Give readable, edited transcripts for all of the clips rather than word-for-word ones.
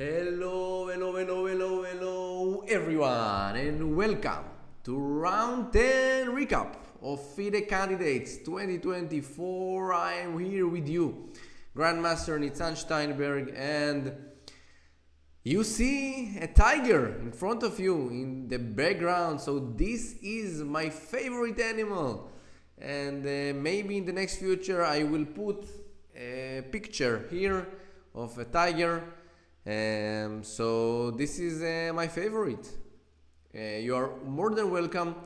Hello, everyone, and welcome to round 10 recap of FIDE Candidates 2024. I am here with you, Grandmaster Nitzan Steinberg, and you see a tiger in front of you in the background. So this is my favorite animal, and maybe in the next future I will put a picture here of a tiger. So this is my favorite. You are more than welcome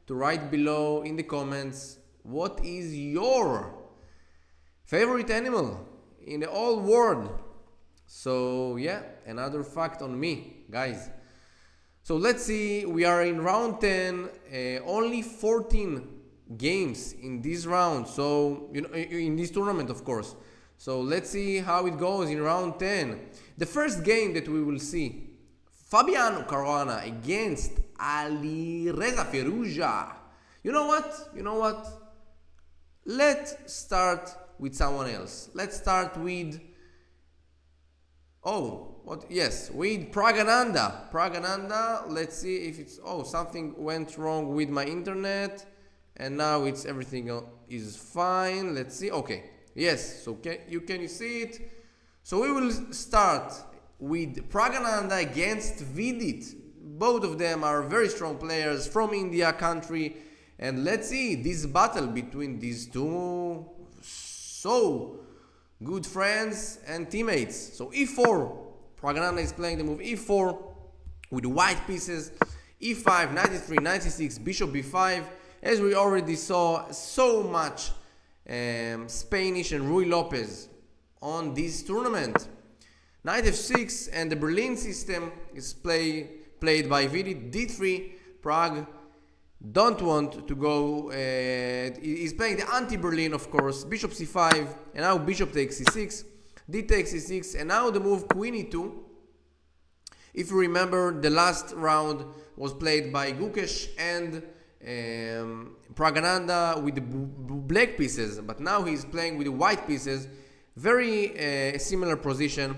to write below in the comments what is your favorite animal in the whole world. So yeah, another fact on me, guys. So let's see, we are in round 10, only 14 games in this round. So in this tournament, of course. So let's see how it goes in round 10. The first game that we will see, Fabiano Caruana against Ali Reza Firouzja. You know what? Let's start with someone else. Let's start with with Pragananda. Let's see if it's something went wrong with my internet, and now everything is fine. Let's see. Okay. Yes, so can you see it? So we will start with Pragananda against Vidit. Both of them are very strong players from India country, and let's see this battle between these two so good friends and teammates. So e4, Pragananda is playing the move e4 with white pieces, e5, 93, 96, bishop b5. As we already saw so much Spanish and Rui Lopez on this tournament. Knight f6, and the Berlin system is played by Vidit. d3, Prague don't want to go, he's playing the anti-Berlin, of course. Bishop c5, and now bishop takes c6, d takes c6, and now the move queen e2. If you remember, the last round was played by Gukesh and Pragananda with the black pieces, but now he's playing with the white pieces. Very similar position.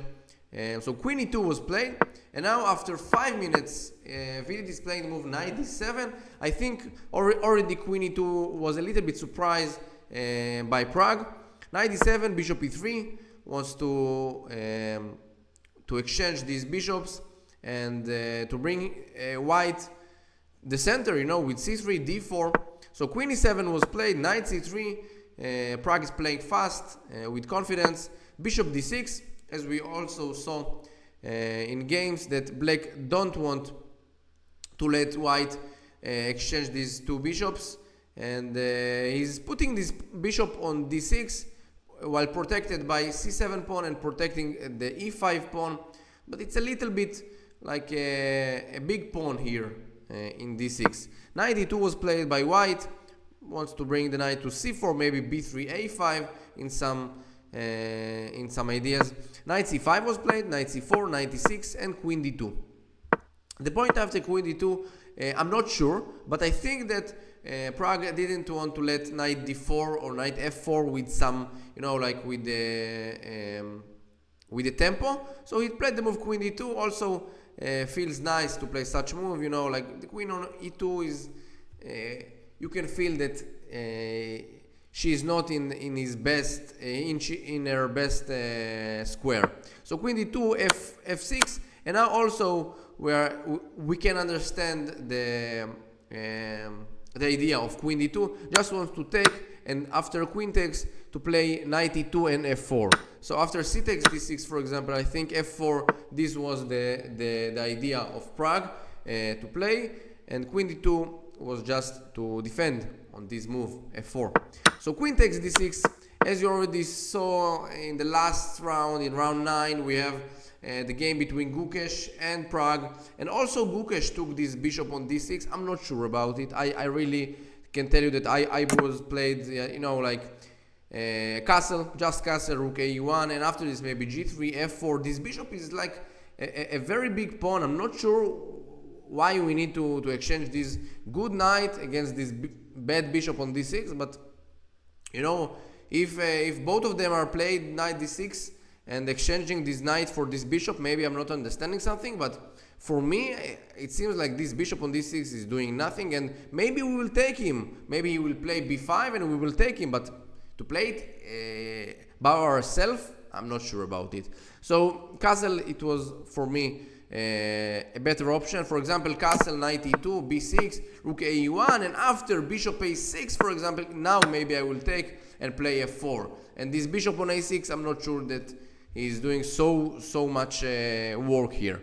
So queen e2 was played, and now after 5 minutes, Vidit is playing the move knight d7. I think already queen e2 was a little bit surprised by Prague. Knight d7, bishop e3, wants to exchange these bishops and to bring white the center, with c3, d4. So queen e7 was played, knight c3. Prague is playing fast with confidence. Bishop d6, as we also saw in games that black don't want to let white exchange these two bishops, and he's putting this bishop on d6 while protected by c7 pawn and protecting the e5 pawn, but it's a little bit like a big pawn here in d6. Knight e2 was played by white, wants to bring the knight to c4, maybe b3, a5 in some ideas. Knight c5 was played, knight c4, knight e6, and queen d2. The point after queen d2, I'm not sure, but I think that Prague didn't want to let knight d4 or knight f4 with some, with the tempo. So he played the move queen d2. Also feels nice to play such move, like the queen on e2 is, you can feel that she is not in his best, in her best square. So queen d2, f6, and now also we can understand the idea of queen d2. Just wants to take, and after queen takes, to play knight e2 and f4. So after c takes d6, for example, I think f4, this was the idea of Prague to play, and queen d2 was just to defend on this move, f4. So queen takes d6. As you already saw in the last round, in round 9, we have the game between Gukesh and Prague, and also Gukesh took this bishop on d6. I'm not sure about it. I really can tell you that I was played, castle, just castle, rook a1, and after this maybe g3, f4. This bishop is like a very big pawn. I'm not sure why we need to exchange this good knight against this bad bishop on d6, but if both of them are played knight d6, and exchanging this knight for this bishop. Maybe I'm not understanding something, but for me, it seems like this bishop on d6 is doing nothing, and maybe we will take him. Maybe he will play b5 and we will take him, but to play it by ourselves, I'm not sure about it. So castle, it was for me a better option. For example, castle knight e2, b6, rook a1, and after bishop a6, for example, now maybe I will take and play f4. And this bishop on a6, I'm not sure that he's doing so much work here.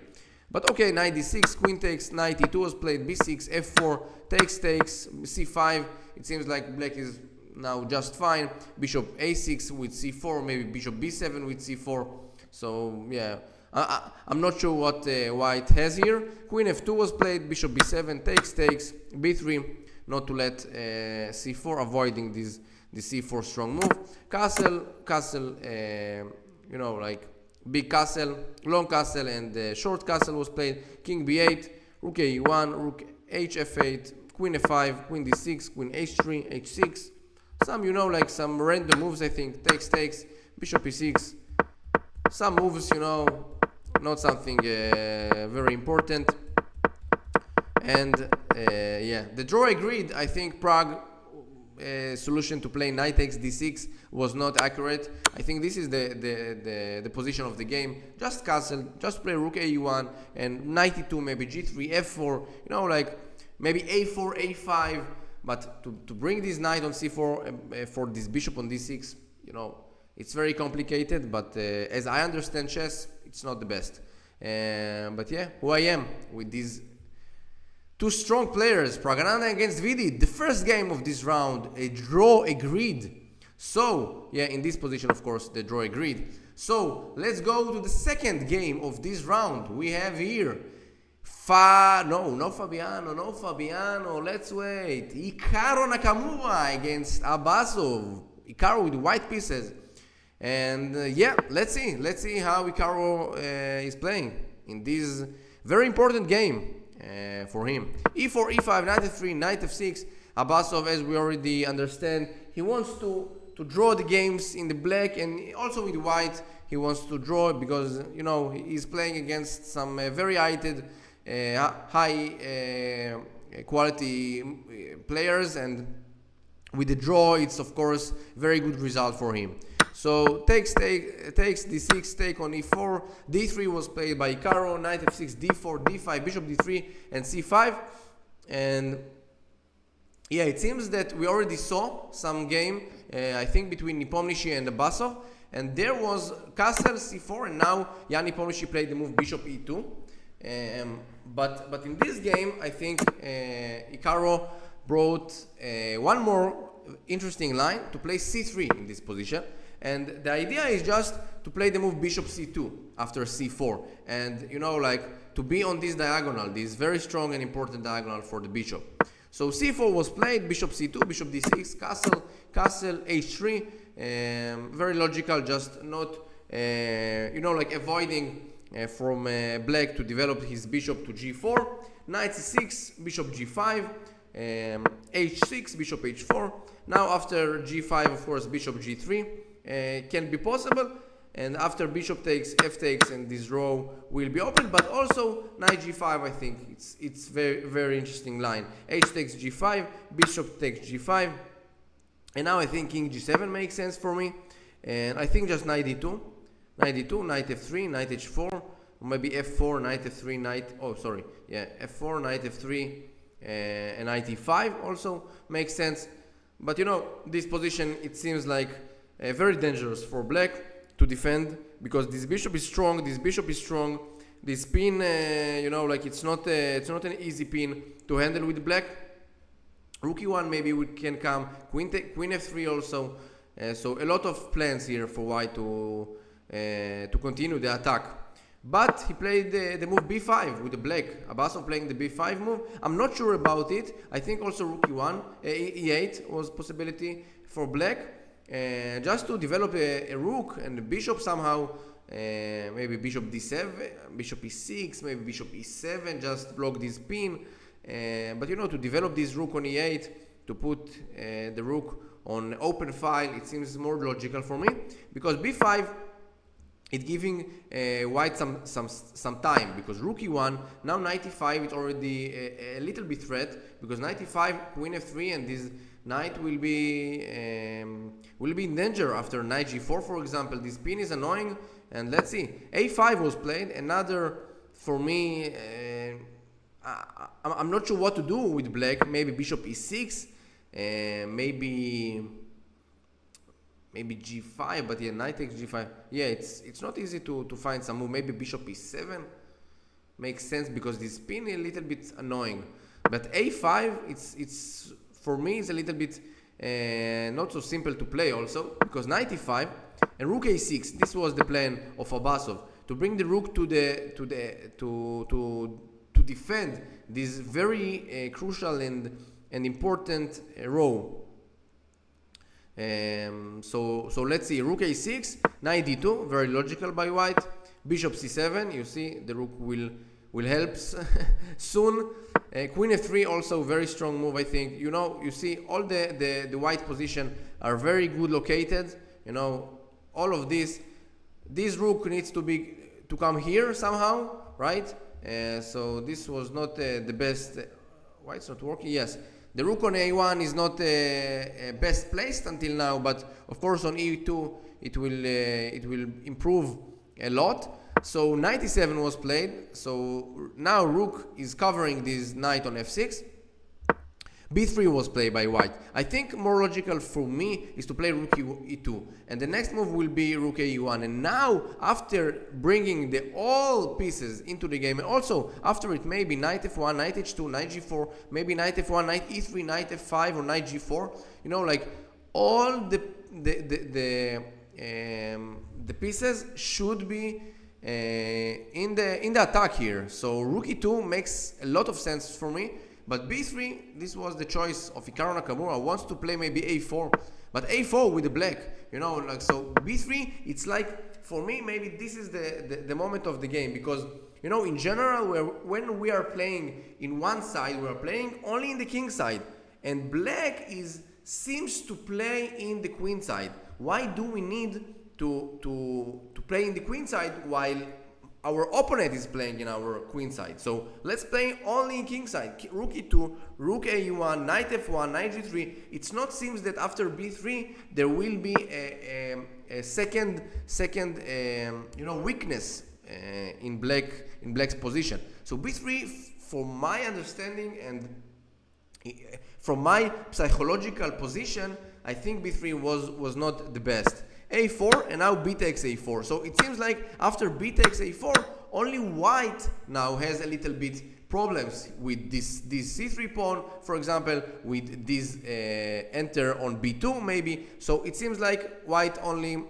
But okay, knight d6, queen takes, knight e2 was played, b6, f4, takes, c5. It seems like black is now just fine. Bishop a6 with c4, maybe bishop b7 with c4. So yeah, I'm not sure what white has here. Queen f2 was played, bishop b7, takes, b3, not to let c4, avoiding this c4 strong move. Castle, you know, like big castle, long castle, and short castle was played. King b8, rook a1, rook hf8, queen f5, queen d6, queen h3, h6. Some, you know, like some random moves, I think. Takes, bishop e6. Some moves, you know, not something very important. And yeah, the draw agreed. I think Prague solution to play knight takes d6 was not accurate. I think this is the position of the game. Just castle, just play rook a1 and knight e2, maybe g3, f4, you know, like maybe a4, a5. But to bring this knight on c4 for this bishop on d6, you know, it's very complicated. But as I understand chess, it's not the best. But yeah, who I am with these two strong players, Caruana against Vidi. The first game of this round, a draw agreed. So yeah, in this position, of course, the draw agreed. So let's go to the second game of this round. We have here no Fabiano, let's wait. Hikaru Nakamura against Abbasov. Hikaru with white pieces. And yeah, let's see how Hikaru is playing in this very important game for him. e4, e5, knight f3, knight f6. Abbasov, as we already understand, he wants to draw the games in the black, and also with white he wants to draw, because, you know, he's playing against some very high quality players, and with the draw it's of course very good result for him. So takes d6, take on e4, d3 was played by Hikaru, knight f6, d4, d5, bishop d3, and c5. And yeah, it seems that we already saw some game, I think between Nepomniachtchi and Abbasov, and there was castle c4, and now Jan Nepomniachtchi played the move bishop e2. But in this game, I think Hikaru brought one more interesting line to play c3 in this position. And the idea is just to play the move bishop c2 after c4. And, you know, like to be on this diagonal, this very strong and important diagonal for the bishop. So c4 was played, bishop c2, bishop d6, castle h3. Very logical, just not, you know, like avoiding from black to develop his bishop to g4. Knight c6, bishop g5, h6, bishop h4. Now after g5, of course, bishop g3 can be possible. And after bishop takes, f takes, and this row will be open. But also knight g5, I think it's very interesting line. H takes g5, bishop takes g5. And now I think king g7 makes sense for me. And I think just knight d2. Knight d2, knight f3, knight h4, or maybe f4, knight f3, f4, knight f3, and knight e5 also makes sense. But you know, this position, it seems like very dangerous for black to defend, because this bishop is strong, this pin, you know, like it's not an easy pin to handle with black. Rook e1, maybe we can come, queen f3 also. So a lot of plans here for white to continue the attack. But he played the move b5 with the black. Abbasov playing the b5 move. I'm not sure about it. I think also rook e1, e8 was a possibility for black. Just to develop a rook and a bishop somehow. Maybe bishop d7, bishop e6, maybe bishop e7, just block this pin. But you know, to develop this rook on e8, to put the rook on open file, it seems more logical for me, because b5 it giving white some time, because rook e1, now knight e5, it's already a little bit threat, because knight e5, queen f3, and this knight will be in danger after knight g4, for example. This pin is annoying, and let's see. a5 was played, another, for me, I'm not sure what to do with black. Maybe bishop e6, maybe g5, but yeah, knight takes g5. Yeah, it's not easy to find some move. Maybe bishop e7 makes sense, because this pin is a little bit annoying. But a5, it's for me, it's a little bit not so simple to play also, because knight e5 and rook a6. This was the plan of Abbasov, to bring the rook to defend this very crucial and important row. So let's see, rook a6, knight d2, very logical by white. Bishop c7, you see the rook will help soon. Queen f3, also very strong move, I think. You see all the white position are very good located. All of this rook needs to come here somehow, right? So this was not the best. Why it's not working? Yes. The rook on a1 is not best placed until now, but of course on e2 it will improve a lot. So knight e7 was played. So now rook is covering this knight on f6. b3 was played by white. I think more logical for me is to play rook e2, and the next move will be rook e1. And now, after bringing all pieces into the game, and also after it, maybe knight f1, knight h2, knight g4, maybe knight f1, knight e3, knight f5, or knight g4. Like all the pieces should be in the attack here. So rook e2 makes a lot of sense for me. But b3, this was the choice of Caruana Nakamura. Wants to play maybe a4, but a4 with the black, so b3, it's like, for me, maybe this is the moment of the game, because, in general, when we are playing in one side, we are playing only in the king side, and black seems to play in the queen side. Why do we need to play in the queen side while our opponent is playing in our queen side? So let's play only in king side. Rook e2, rook a1, knight f1, knight g3. It's not seems that after b3 there will be a second weakness in black's position. So b3, from my understanding and from my psychological position, I think b3 was not the best. a4, and now b takes a4. So it seems like after b takes a4, only white now has a little bit problems with this c3 pawn, for example, with this enter on b2 maybe. So it seems like white only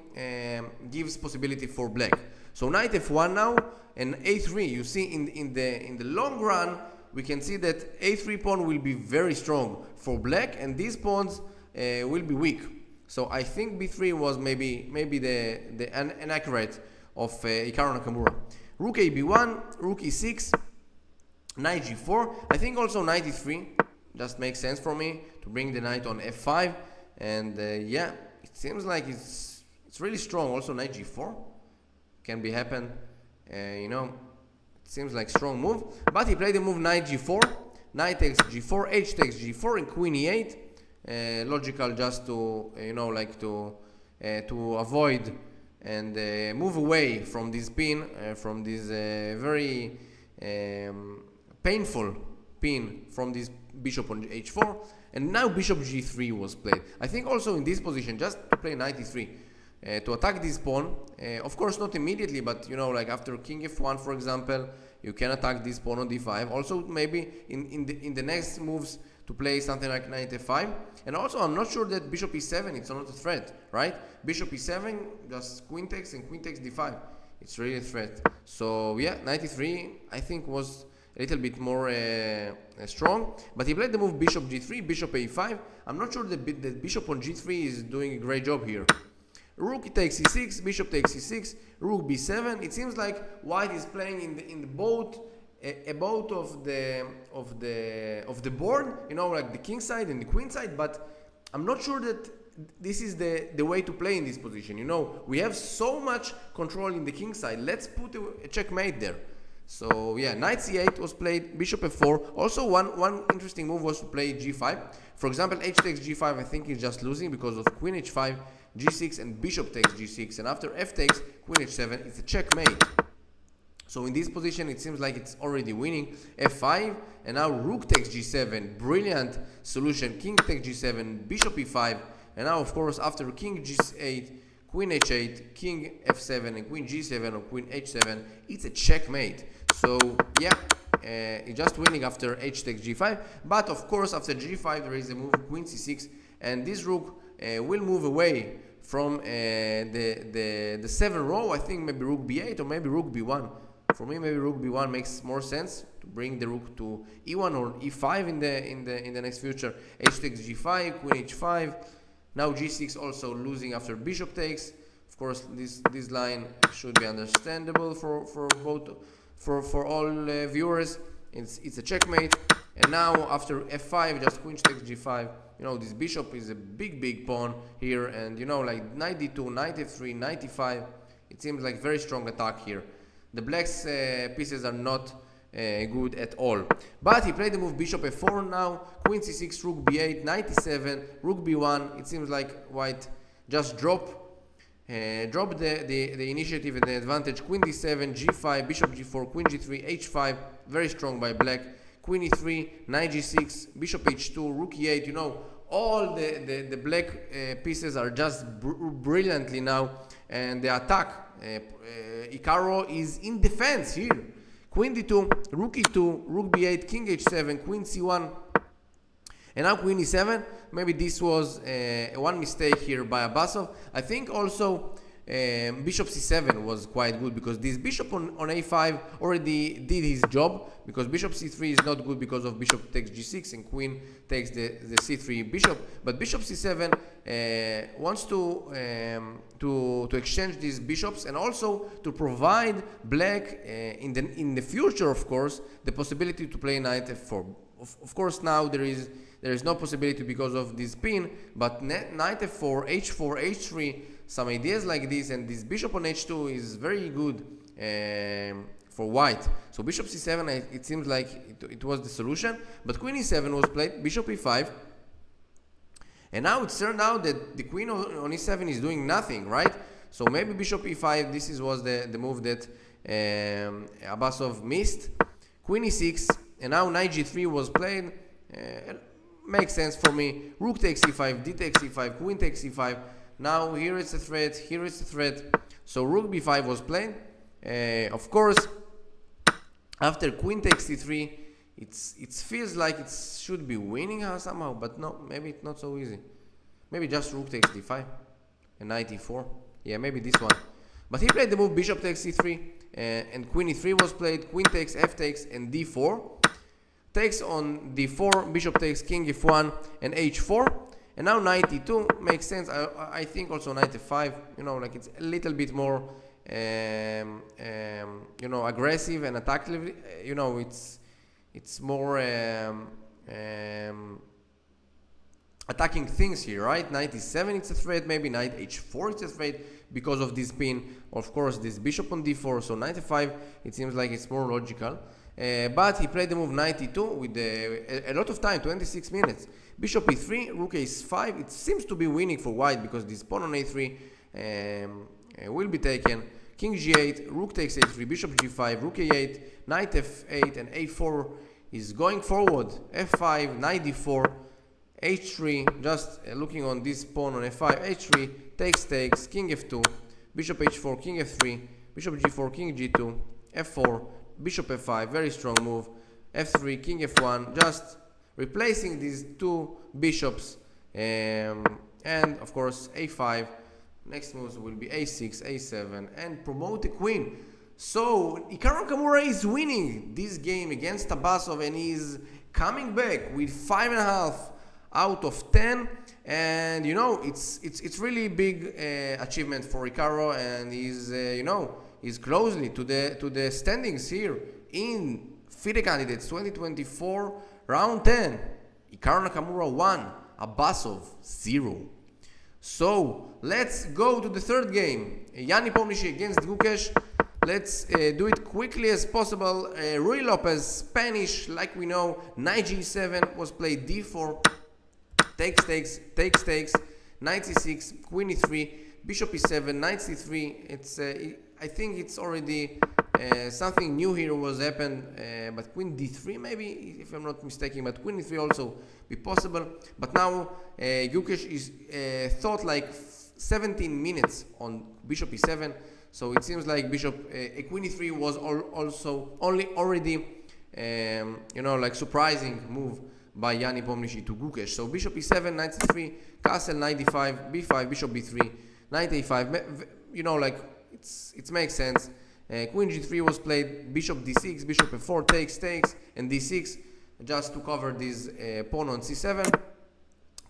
gives possibility for black. So knight f1 now, and a3. You see in the long run, we can see that a3 pawn will be very strong for black, and these pawns will be weak. So I think b3 was maybe the inaccurate of Caruana Nakamura. Rook a b1, rook e6, knight g4. I think also knight e3 just makes sense for me to bring the knight on f5, and yeah, it seems like it's really strong. Also knight g4 can be happen. It seems like strong move, but he played the move knight g4, knight takes g4, h takes g4, and queen e8. Logical, just to to avoid and move away from this pin, from this very painful pin from this bishop on h4. And now bishop g3 was played. I think also in this position, just to play knight e3 to attack this pawn. Of course not immediately, but after king f1, for example, you can attack this pawn on d5. Also maybe in the next moves to play something like knight f5. And also I'm not sure that bishop e7, it's not a threat, right? Bishop e7, just queen takes and queen takes d5. It's really a threat. So yeah, knight e3 I think was a little bit more strong. But he played the move bishop g3, bishop a5. I'm not sure that the bishop on g3 is doing a great job here. Rook takes e6, bishop takes e6, rook b7. It seems like white is playing in the both of the board, like the king side and the queen side, but I'm not sure that this is the way to play in this position. You know, we have so much control in the king side. Let's put a checkmate there. So yeah, knight c8 was played, bishop f4. Also, one interesting move was to play g5. For example, h takes g5, I think is just losing because of queen h5, g6, and bishop takes g6. And after f takes, queen h7, it's a checkmate. So in this position, it seems like it's already winning. f5, and now rook takes g7. Brilliant solution. King takes g7, bishop e5. And now, of course, after king g8, queen h8, king f7, and queen g7 or queen h7, it's a checkmate. So yeah, it's just winning after h takes g5. But of course, after g5, there is a move queen c6, and this rook will move away from the 7 row. I think maybe rook b8 or maybe rook b1. For me, maybe rook b1 makes more sense to bring the rook to e1 or e5 in the next future. H takes g5, queen h5. Now g6 also losing after bishop takes. Of course, this line should be understandable for all viewers. It's a checkmate. And now after f5, just queen takes g5. You know, this bishop is a big pawn here, and you know, like knight d2, knight f3, knight e5. It seems like very strong attack here. The black's pieces are not good at all. But he played the move bishop f4 now, queen c6, rook b8, knight e7, rook b1. It seems like white just drop the initiative and the advantage. Queen d7, g5, bishop g4, queen g3, h5. Very strong by black. Queen e3, knight g6, bishop h2, rook e8. You know, all the black pieces are just brilliantly now, and the attack. Icaro is in defense here. Queen d2, rook e2, rook b8, king h7, queen c1, and now queen e7. Maybe this was one mistake here by Abbasov. I think also bishop c7 was quite good, because this bishop on a5 already did his job, because bishop c3 is not good because of bishop takes g6 and queen takes the c3 bishop. But bishop c7 wants to exchange these bishops, and also to provide black in the future, of course, the possibility to play knight f4. Of course, now there is no possibility because of this pin, but knight f4, h4, h3, some ideas like this, and this bishop on h2 is very good for white. So bishop c7, it seems like it was the solution, but queen e7 was played, bishop e5, and now it turned out that the queen on e7 is doing nothing, right? So maybe bishop e5, this was the move that Abbasov missed. Queen e6, and now knight g3 was played. Makes sense for me. Rook takes e5, d takes e5, queen takes e5. Now here is a threat, here is a threat. So rook b5 was played. Of course, after queen takes e3, it feels like it should be winning somehow, but no, maybe it's not so easy. Maybe just rook takes d5 and knight e4. Yeah, maybe this one. But he played the move bishop takes e3, and queen e3 was played. Queen takes, f takes, and d4. Takes on d4, bishop takes, king f1, and h4. And now knight e2 makes sense. I think also knight f5. You know, like it's a little bit more, you know, aggressive and attacking. You know, it's more attacking things here, right? Knight e7 it's a threat. Maybe knight h4 it's a threat because of this pin. Of course, this bishop on d4. So knight f5. It seems like it's more logical. But he played the move knight e2 with a lot of time, 26 minutes. Bishop e3, rook a5. It seems to be winning for white because this pawn on a3 will be taken. King g8, rook takes a3, bishop g5, rook a8, knight f8, and a4 is going forward. f5, knight d4, h3, just looking on this pawn on f5, h3, takes, king f2, bishop h4, king f3, bishop g4, king g2, f4, bishop f5, very strong move, f3, king f1, just replacing these two bishops, and of course a5. Next moves will be a6, a7, and promote the queen. So Hikaru Nakamura is winning this game against Abbasov, and he's coming back with 5.5 out of 10. And you know, it's really big achievement for Hikaru, and he's you know, is closely to the standings here in FIDE Candidates 2024 round 10. Hikaru Nakamura 1, Abbasov 0. So let's go to the third game. Yanni Pomnishi against Gukesh. Let's do it quickly as possible. Rui Lopez, Spanish, like we know. Knight G7 was played D4. Takes, Knight C6, Queen E3, Bishop E7, Knight C3. It's I think it's already something new here was happened, but Queen D3 maybe, if I'm not mistaken, but Queen E3 also be possible. But now Gukesh is thought like 17 minutes on Bishop E7, so it seems like Bishop Queen E3 was also already like surprising move by Yanni Pomnishi to Gukesh. So Bishop E7, Knight C3, Castle, Knight D5, B5, Bishop B3, Knight A5. It makes sense. Queen G3 was played, Bishop D6, Bishop F4, takes, and D6, just to cover this pawn on C7.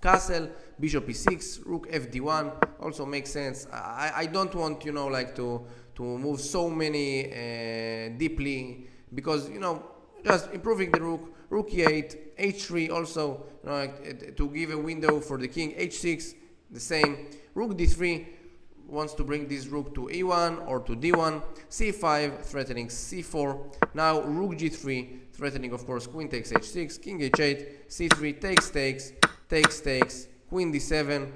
Castle, Bishop E6, Rook FD1, also makes sense. I don't want, to move so many deeply, because, just improving the Rook. Rook E8, H3 also, to give a window for the king. H6, the same. Rook D3 wants to bring this rook to E1 or to D1. C5, threatening C4. Now Rook G3, threatening of course Queen takes H6, King H8, C3, takes, Queen D7.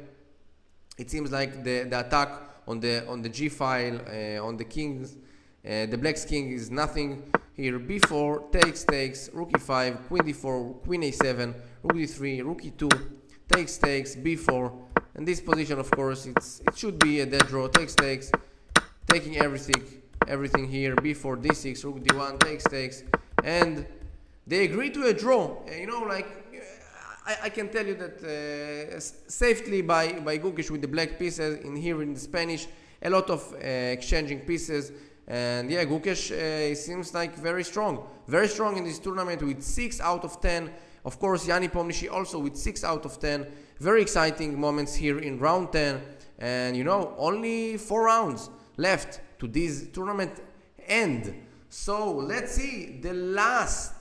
It seems like the attack on the G file on the kings, the black's king is nothing. Here B4, takes, Rook E5, Queen D4, Queen A7, Rook D3, Rook E2, takes, B4. And this position, of course, it should be a dead draw. Takes, taking everything here. B4, D6, Rook D1, takes, and they agree to a draw. I can tell you that safely by Gukesh with the black pieces in the Spanish, a lot of exchanging pieces. And yeah, Gukesh seems like very strong in this tournament with 6 out of 10. Of course, Yanni Pomnishi also with 6 out of 10. Very exciting moments here in round 10. And only 4 rounds left to this tournament end. So let's see the last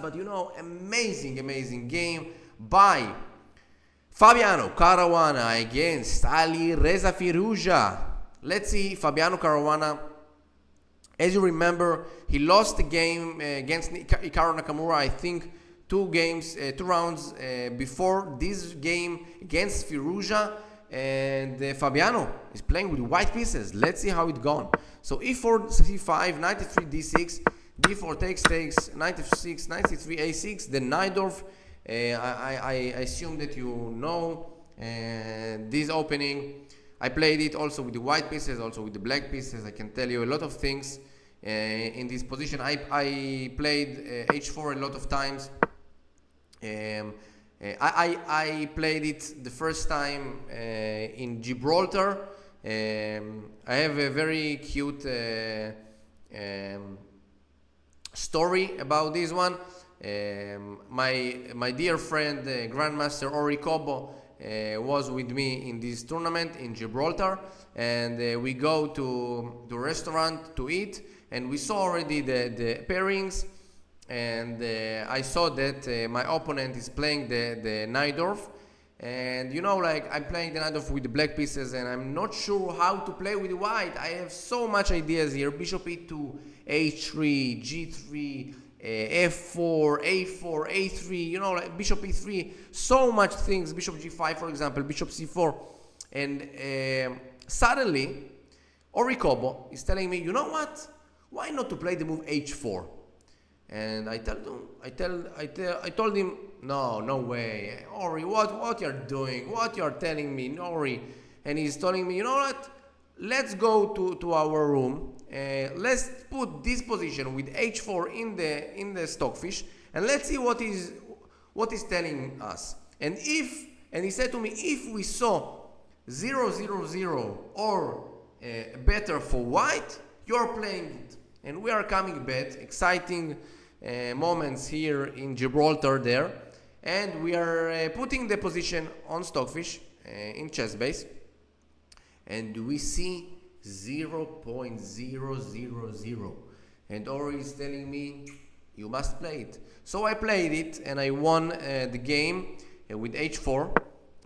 but amazing game by Fabiano Caruana against Ali Reza Firouzja. Let's see Fabiano Caruana. As you remember, he lost the game against Hikaru Nakamura, I think 2 rounds before this game against Firouzja. And Fabiano is playing with white pieces. Let's see how it gone. So E4, C5, Knight E3, D6, D4 takes, Knight F6, Knight C3, A6, then Najdorf. I assume that this opening. I played it also with the white pieces, also with the black pieces. I can tell you a lot of things in this position. I played H4 a lot of times. I played it the first time in Gibraltar. I have a very cute story about this one. My dear friend, Grandmaster Ori Kobo, was with me in this tournament in Gibraltar, and we go to the restaurant to eat, and we saw already the pairings, and I saw that my opponent is playing the Najdorf, and I'm playing the Najdorf with the black pieces, and I'm not sure how to play with the white. I have so much ideas here: Bishop E2, H3, G3, F4, A4, A3, Bishop E3, so much things, Bishop G5 for example, Bishop C4, and suddenly Ori Kobo is telling me, you know what, why not to play the move H4? And I told him, no way, Ori, what you're doing, what you're telling me, Ori? And he's telling me, you know what, let's go to our room. Let's put this position with H4 in the stockfish, and let's see what is telling us. And he said to me, if we saw 0-0-0 or better for white, you're playing it. And we are coming back. Exciting moments here in Gibraltar there, and we are putting the position on stockfish in chess base, and we see 0.000, and Ori is telling me you must play it. So I played it and I won the game with H4.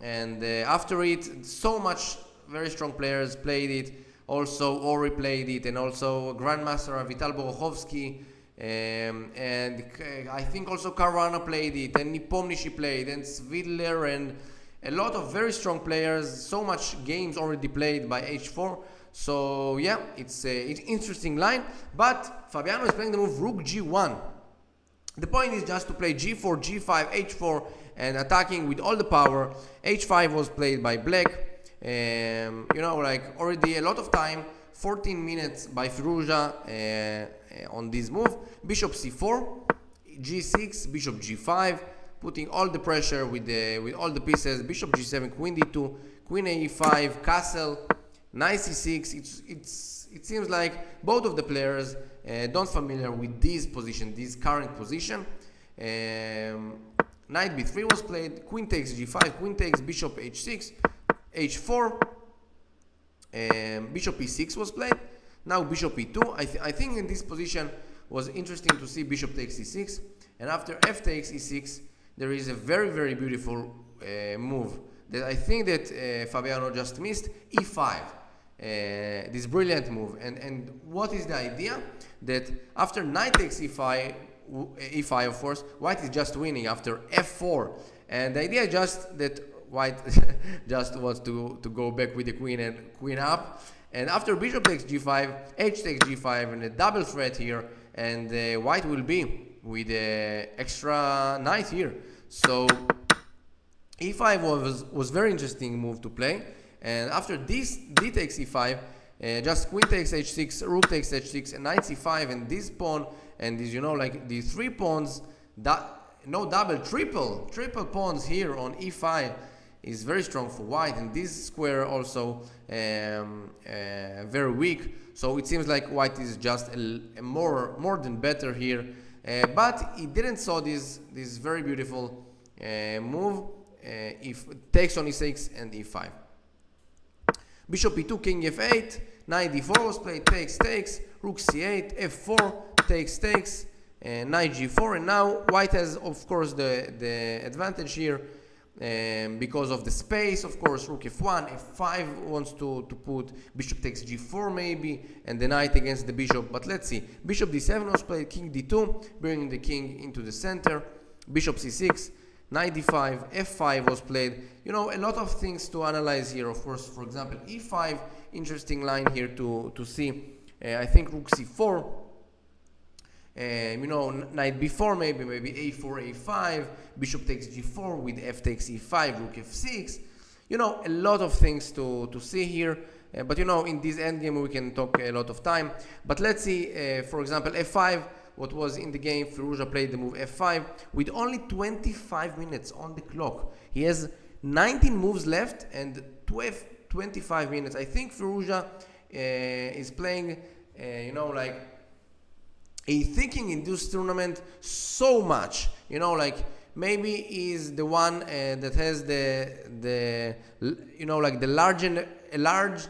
and after it, so much very strong players played it. Also, Ori played it, and also Grandmaster Vital Borochovsky, and I think also Caruana played it, and Nepomniachtchi played, and Svidler, and a lot of very strong players. So much games already played by H4. So yeah, it's an interesting line. But Fabiano is playing the move Rook G1. The point is just to play G4, G5, H4, and attacking with all the power. H5 was played by Black. Like already a lot of time, 14 minutes by Firouzja on this move. Bishop C4, G6, Bishop G5, putting all the pressure with all the pieces. Bishop G7, Queen D2, Queen A5, Castle, Knight C6. It seems like both of the players don't familiar with this position, this current position. Knight B3 was played, Queen takes G5, Queen takes Bishop H6, H4, Bishop E6 was played. Now Bishop E2. I think in this position was interesting to see Bishop takes E6, and after F takes E6, there is a very, very beautiful move that I think that Fabiano just missed. E5. This brilliant move. And what is the idea? That after Knight takes E5, of course, White is just winning after F4. And the idea is just that White just wants to go back with the queen and queen up. And after Bishop takes G5, H takes G5, and a double threat here. And White will be with the extra knight here. So E5 was very interesting move to play. And after this, D takes E5, just Queen takes H6, Rook takes H6, and Knight C5, and this pawn, and these, like the 3 pawns, no double, triple pawns here on E5 is very strong for White, and this square also very weak. So it seems like White is just a more than better here, but he didn't saw this very beautiful move. If takes on E6 and E5. Bishop E2, King F8, Knight D4 was played, takes, Rook C8, F4, takes, Knight G4, and now White has, of course, the advantage here because of the space. Of course, Rook F1, F5 wants to put Bishop takes G4 maybe, and the Knight against the Bishop. But let's see, Bishop D7 was played, King D2, bringing the King into the center, Bishop C6, Knight D5, F5 was played. A lot of things to analyze here. Of course, for example, E5, interesting line here to see. I think Rook C4, Knight B4 maybe A4, A5, Bishop takes G4 with F takes E5, Rook F6. A lot of things to see here. But in this endgame we can talk a lot of time. But let's see, for example, F5. What was in the game, Firouzja played the move F5 with only 25 minutes on the clock. He has 19 moves left and 25 minutes. I think Firouzja is playing, he's thinking in this tournament so much. Maybe he's the one that has the large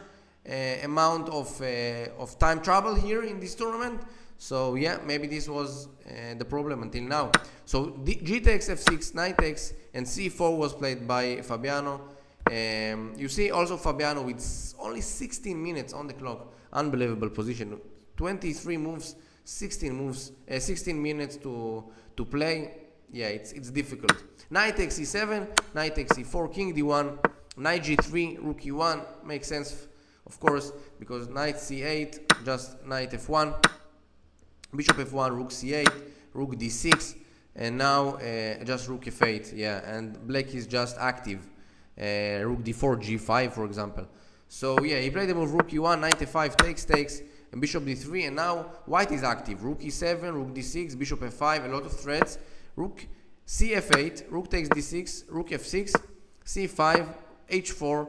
amount of time travel here in this tournament. So yeah, maybe this was the problem until now. So G takes F6, Knight takes, and C4 was played by Fabiano. You see also Fabiano with only 16 minutes on the clock. Unbelievable position. 23 moves, 16 minutes to play. Yeah, it's difficult. Knight takes E7, Knight takes E4, King D1, Knight G3, Rook E1. Makes sense, of course, because Knight C8, just Knight F1. Bishop F1, Rook C8, Rook D6, and now just Rook F8, yeah, and Black is just active, Rook D4, G5, for example. So yeah, he played the move Rook E1, Knight F5, takes, and Bishop D3, and now White is active, Rook E7, Rook D6, Bishop F5, a lot of threats, Rook CF8, Rook takes D6, Rook F6, C5, H4.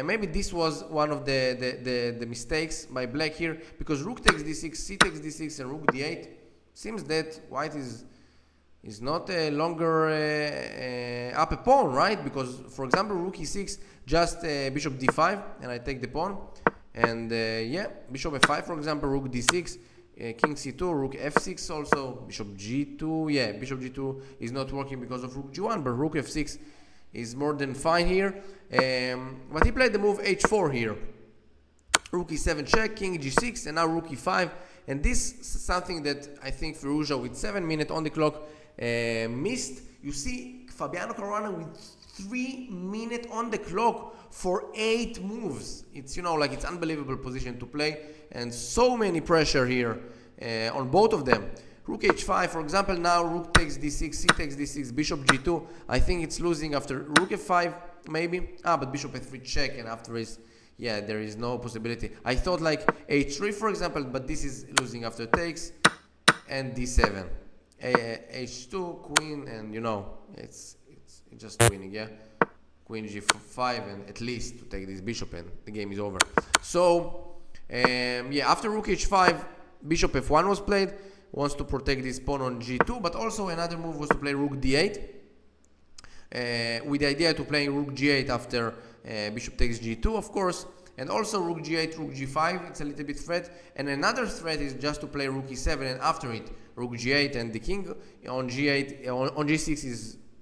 Maybe this was one of the mistakes by Black here, because Rook takes D6, C takes D6, and Rook D8. Seems that White is not longer up a pawn, right? Because, for example, Rook E6, just Bishop D5, and I take the pawn. And yeah, Bishop F5, for example, Rook D6, King C2, Rook F6 also, Bishop G2. Yeah, Bishop G2 is not working because of Rook G1, but Rook F6 is more than fine here. But he played the move h4 here. Rook e7 check, king g6, and now rook e5. And this is something that I think Firouzja with 7 minutes on the clock missed. You see Fabiano Caruana with 3 minutes on the clock for 8 moves. It's, you know, like, it's unbelievable position to play, and so many pressure here on both of them. Rook h5, for example, now rook takes d6, c takes d6, bishop g2. I think it's losing after rook f5, maybe. But bishop f3 check, and after is, yeah, there is no possibility. I thought like h3, for example, but this is losing after takes, and d7. h2, queen, and you know, it's just winning, yeah? Queen g5, and at least to take this bishop, and the game is over. So, yeah, after rook h5, bishop f1 was played. Wants to protect this pawn on g2, but also another move was to play rook d8, with the idea to play rook g8 after bishop takes g2, of course, and also rook g8, rook g5. It's a little bit threat, and another threat is just to play rook e7, and after it rook g8, and the king on g8 on g6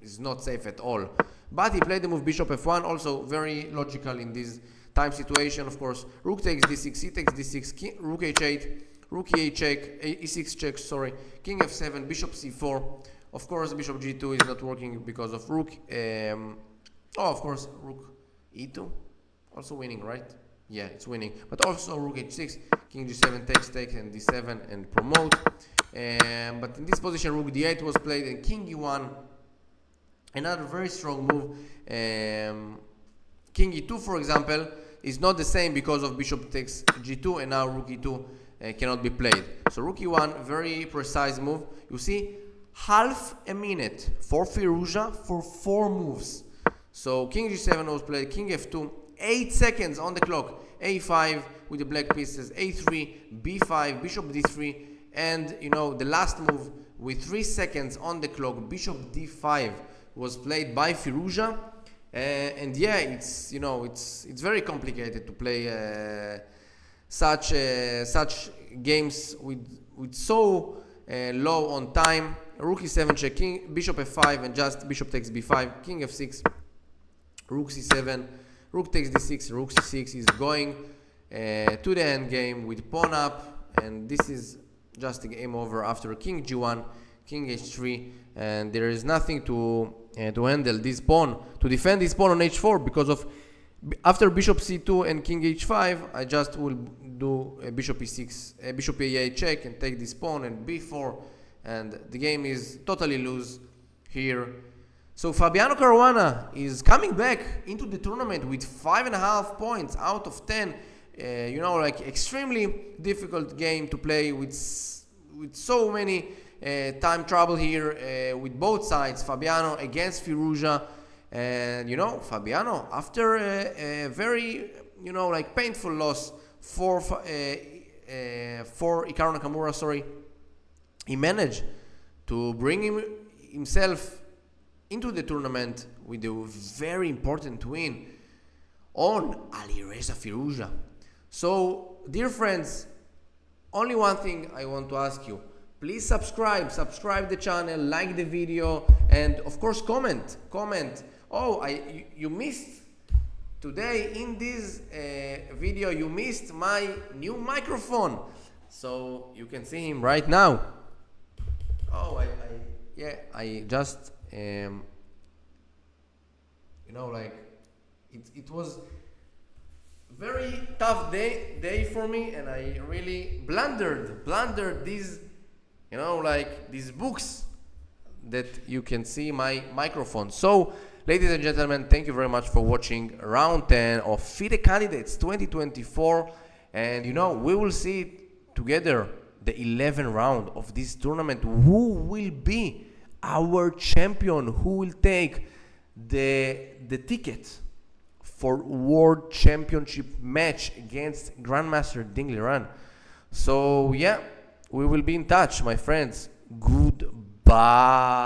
is not safe at all. But he played the move bishop f1, also very logical in this time situation. Of course, rook takes d6, c takes d6, king, rook h8, rook e8 check, e6 check, sorry, king f7, bishop c4. Of course, bishop g2 is not working because of rook. Of course, rook e2, also winning, right? Yeah, it's winning. But also rook h6, king g7 takes, and d7, and promote. But in this position, rook d8 was played, and king e1. Another very strong move. King e2, for example, is not the same because of bishop takes g2, and now rook e2 cannot be played. So rook e1, very precise move. You see, half a minute for Firouzja for 4 moves. So king g7 was played, king f2, 8 seconds on the clock, a5 with the black pieces, a3, b5, bishop d3, and you know, the last move with 3 seconds on the clock, bishop d5 was played by Firouzja. And yeah, it's, you know, it's very complicated to play such games with so low on time. Rook e7 check, king, bishop f5, and just bishop takes b5, king f6, rook c7, rook takes d6, rook c6 is going to the end game with pawn up, and this is just a game over after king g1, king h3, and there is nothing to handle this pawn, to defend this pawn on h4, because of after bishop c2 and king h5, I just will do a bishop e6, bishop e8 check, and take this pawn, and b4, and the game is totally loose here. So Fabiano Caruana is coming back into the tournament with 5.5 points out of 10. You know, like, extremely difficult game to play with so many time trouble here with both sides. Fabiano against Firouzja, and you know, Fabiano, after a very, you know, like, painful loss for Hikaru Nakamura, sorry, he managed to bring himself into the tournament with a very important win on Alireza Firouzja. So, dear friends, only one thing I want to ask you. Please subscribe the channel, like the video, and of course comment. Oh, you missed today in this video, you missed my new microphone. So you can see him right now. Oh, I just you know, like, it was very tough day for me, and I really blundered these, you know, like, these books that you can see my microphone. So, ladies and gentlemen, thank you very much for watching round 10 of FIDE Candidates 2024, and you know, we will see together the 11th round of this tournament. Who will be our champion? Who will take the ticket for World Championship match against Grandmaster Ding Liran? So yeah, we will be in touch, my friends. Goodbye.